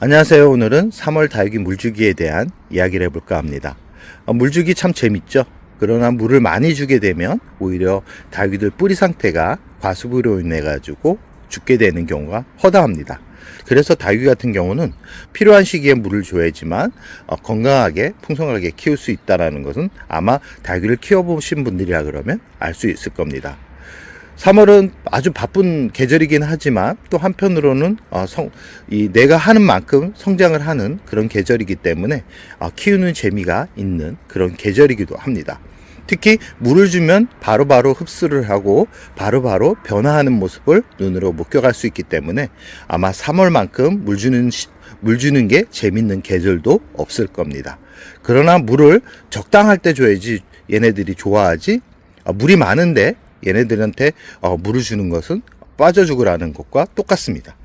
안녕하세요. 오늘은 3월 다육이 물주기에 대한 이야기를 해볼까 합니다. 물주기 참 재밌죠? 그러나 물을 많이 주게 되면 오히려 다육이들 뿌리 상태가 과습으로 인해 가지고 죽게 되는 경우가 허다합니다. 그래서 다육이 같은 경우는 필요한 시기에 물을 줘야지만 건강하게 풍성하게 키울 수 있다는 것은 아마 다육이를 키워보신 분들이라 그러면 알 수 있을 겁니다. 3월은 아주 바쁜 계절이긴 하지만 또 한편으로는 내가 하는 만큼 성장을 하는 그런 계절이기 때문에 키우는 재미가 있는 그런 계절이기도 합니다. 특히 물을 주면 바로바로 흡수를 하고 바로바로 변화하는 모습을 눈으로 목격할 수 있기 때문에 아마 3월만큼 물 주는 게 재밌는 계절도 없을 겁니다. 그러나 물을 적당할 때 줘야지 얘네들이 좋아하지, 물이 많은데 얘네들한테 물을 주는 것은 빠져 죽으라는 것과 똑같습니다.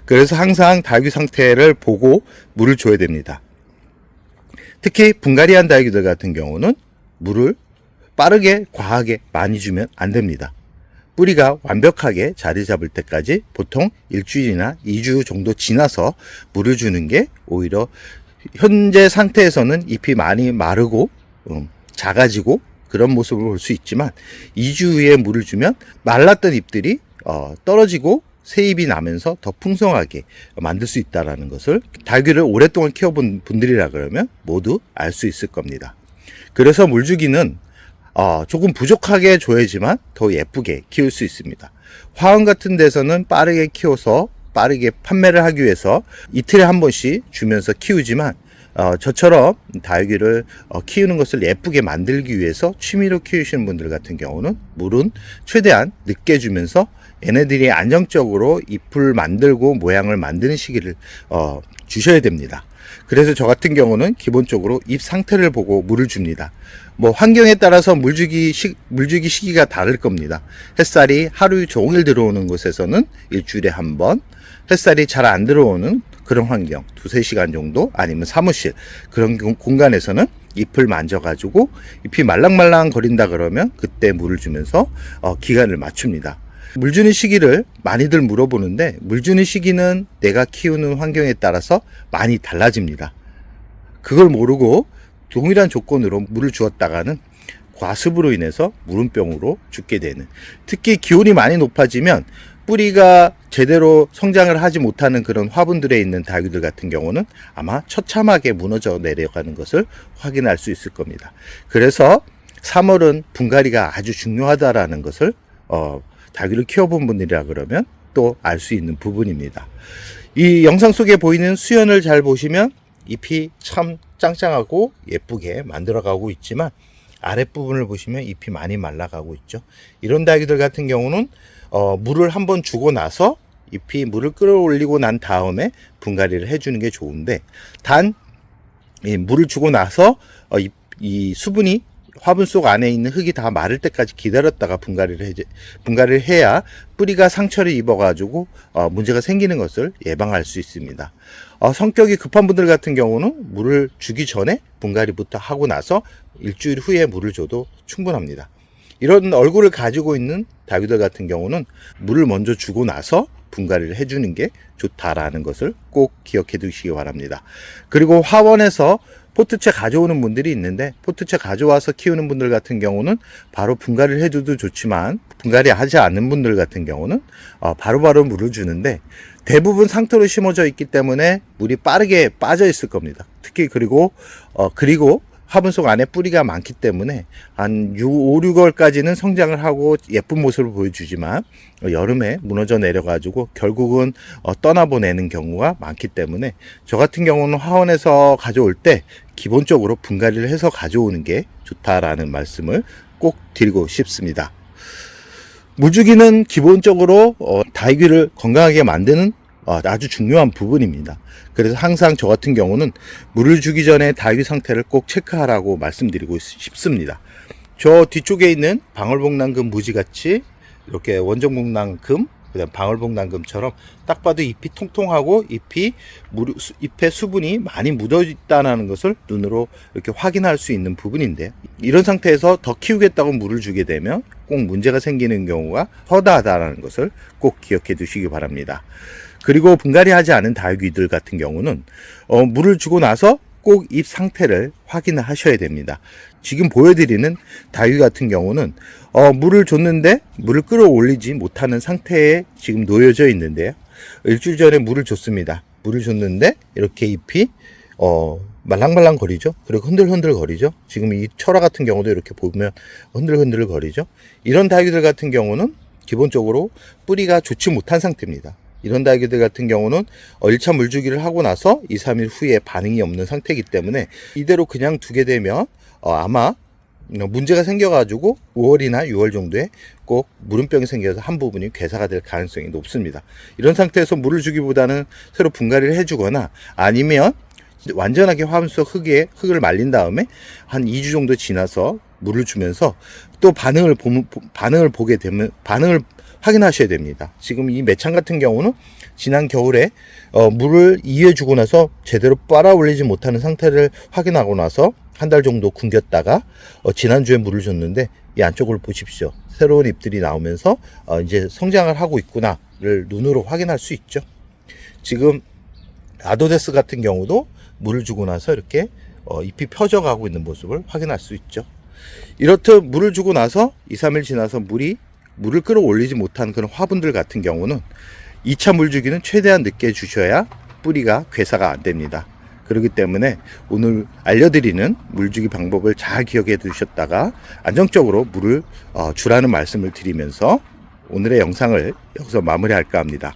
그래서 항상 다육이 상태를 보고 물을 줘야 됩니다. 특히 분갈이한 다육이들 같은 경우는 물을 빠르게 과하게 많이 주면 안 됩니다. 뿌리가 완벽하게 자리 잡을 때까지 보통 일주일이나 2주 정도 지나서 물을 주는 게 오히려 현재 상태에서는 잎이 많이 마르고 작아지고 그런 모습을 볼 수 있지만 2주 후에 물을 주면 말랐던 잎들이 떨어지고 새 잎이 나면서 더 풍성하게 만들 수 있다는 것을 다육이를 오랫동안 키워본 분들이라 그러면 모두 알 수 있을 겁니다. 그래서 물주기는 조금 부족하게 줘야지만 더 예쁘게 키울 수 있습니다. 화원 같은 데서는 빠르게 키워서 빠르게 판매를 하기 위해서 이틀에 한 번씩 주면서 키우지만 저처럼 다육이를 키우는 것을 예쁘게 만들기 위해서 취미로 키우시는 분들 같은 경우는 물은 최대한 늦게 주면서 얘네들이 안정적으로 잎을 만들고 모양을 만드는 시기를 주셔야 됩니다. 그래서 저 같은 경우는 기본적으로 잎 상태를 보고 물을 줍니다. 환경에 따라서 물주기 시기가 다를 겁니다. 햇살이 하루 종일 들어오는 곳에서는 일주일에 한 번, 햇살이 잘 안 들어오는 그런 환경, 2-3시간 정도 아니면 사무실 그런 공간에서는 잎을 만져가지고 잎이 말랑말랑 거린다 그러면 그때 물을 주면서 기간을 맞춥니다. 물 주는 시기를 많이들 물어보는데 물 주는 시기는 내가 키우는 환경에 따라서 많이 달라집니다. 그걸 모르고 동일한 조건으로 물을 주었다가는 과습으로 인해서 무름병으로 죽게 되는, 특히 기온이 많이 높아지면 뿌리가 제대로 성장을 하지 못하는 그런 화분들에 있는 다육이들 같은 경우는 아마 처참하게 무너져 내려가는 것을 확인할 수 있을 겁니다. 그래서 3월은 분갈이가 아주 중요하다라는 것을 다육이를 키워본 분들이라 그러면 또 알 수 있는 부분입니다. 이 영상 속에 보이는 수연을 잘 보시면 잎이 참 짱짱하고 예쁘게 만들어가고 있지만 아랫부분을 보시면 잎이 많이 말라가고 있죠. 이런 다육이들 같은 경우는 물을 한번 주고 나서 잎이 물을 끌어올리고 난 다음에 분갈이를 해주는 게 좋은데, 단 물을 주고 나서 이 수분이 화분 속 안에 있는 흙이 다 마를 때까지 기다렸다가 분갈이를 해야 뿌리가 상처를 입어가지고 문제가 생기는 것을 예방할 수 있습니다. 성격이 급한 분들 같은 경우는 물을 주기 전에 분갈이부터 하고 나서 일주일 후에 물을 줘도 충분합니다. 이런 얼굴을 가지고 있는 다육이들 같은 경우는 물을 먼저 주고 나서 분갈이를 해주는 게 좋다라는 것을 꼭 기억해 두시기 바랍니다. 그리고 화원에서 포트채 가져오는 분들이 있는데 포트채 가져와서 키우는 분들 같은 경우는 바로 분갈이를 해줘도 좋지만 분갈이 하지 않는 분들 같은 경우는 바로바로 물을 주는데 대부분 상토로 심어져 있기 때문에 물이 빠르게 빠져 있을 겁니다. 특히 그리고 화분 속 안에 뿌리가 많기 때문에 한 5, 6월까지는 성장을 하고 예쁜 모습을 보여주지만 여름에 무너져 내려가지고 결국은 떠나보내는 경우가 많기 때문에 저 같은 경우는 화원에서 가져올 때 기본적으로 분갈이를 해서 가져오는 게 좋다라는 말씀을 꼭 드리고 싶습니다. 물주기는 기본적으로 다육이를 건강하게 만드는 아주 중요한 부분입니다. 그래서 항상 저 같은 경우는 물을 주기 전에 다육이 상태를 꼭 체크하라고 말씀드리고 싶습니다. 저 뒤쪽에 있는 방울복랑금 무지같이 이렇게 원종복랑금 그다음 방울복 난금처럼 딱 봐도 잎이 통통하고 잎에 수분이 많이 묻어 있다는 것을 눈으로 이렇게 확인할 수 있는 부분인데요. 이런 상태에서 더 키우겠다고 물을 주게 되면 꼭 문제가 생기는 경우가 허다하다는 것을 꼭 기억해 두시기 바랍니다. 그리고 분갈이 하지 않은 다육이들 같은 경우는 물을 주고 나서 꼭 잎 상태를 확인을 하셔야 됩니다. 지금 보여드리는 다육이 같은 경우는 물을 줬는데 물을 끌어올리지 못하는 상태에 지금 놓여져 있는데요. 일주일 전에 물을 줬습니다. 물을 줬는데 이렇게 잎이 말랑말랑 거리죠. 그리고 흔들흔들 거리죠. 지금 이 철화 같은 경우도 이렇게 보면 흔들흔들 거리죠. 이런 다육이들 같은 경우는 기본적으로 뿌리가 좋지 못한 상태입니다. 이런 다육이들 같은 경우는 1차 물주기를 하고 나서 2, 3일 후에 반응이 없는 상태이기 때문에 이대로 그냥 두게 되면 아마 문제가 생겨가지고 5월이나 6월 정도에 꼭 물음병이 생겨서 한 부분이 괴사가 될 가능성이 높습니다. 이런 상태에서 물을 주기보다는 새로 분갈이를 해주거나 아니면 완전하게 화분 속 흙을 말린 다음에 한 2주 정도 지나서 물을 주면서 또 반응을 보게 되면 반응을 확인하셔야 됩니다. 지금 이 매창 같은 경우는 지난 겨울에 물을 2회 주고 나서 제대로 빨아 올리지 못하는 상태를 확인하고 나서 한 달 정도 굶겼다가 지난주에 물을 줬는데 이 안쪽을 보십시오. 새로운 잎들이 나오면서 이제 성장을 하고 있구나를 눈으로 확인할 수 있죠. 지금 아도데스 같은 경우도 물을 주고 나서 이렇게 잎이 펴져가고 있는 모습을 확인할 수 있죠. 이렇듯 물을 주고 나서 2, 3일 지나서 물을 끌어올리지 못한 그런 화분들 같은 경우는 2차 물주기는 최대한 늦게 주셔야 뿌리가 괴사가 안 됩니다. 그렇기 때문에 오늘 알려드리는 물주기 방법을 잘 기억해 두셨다가 안정적으로 물을 주라는 말씀을 드리면서 오늘의 영상을 여기서 마무리할까 합니다.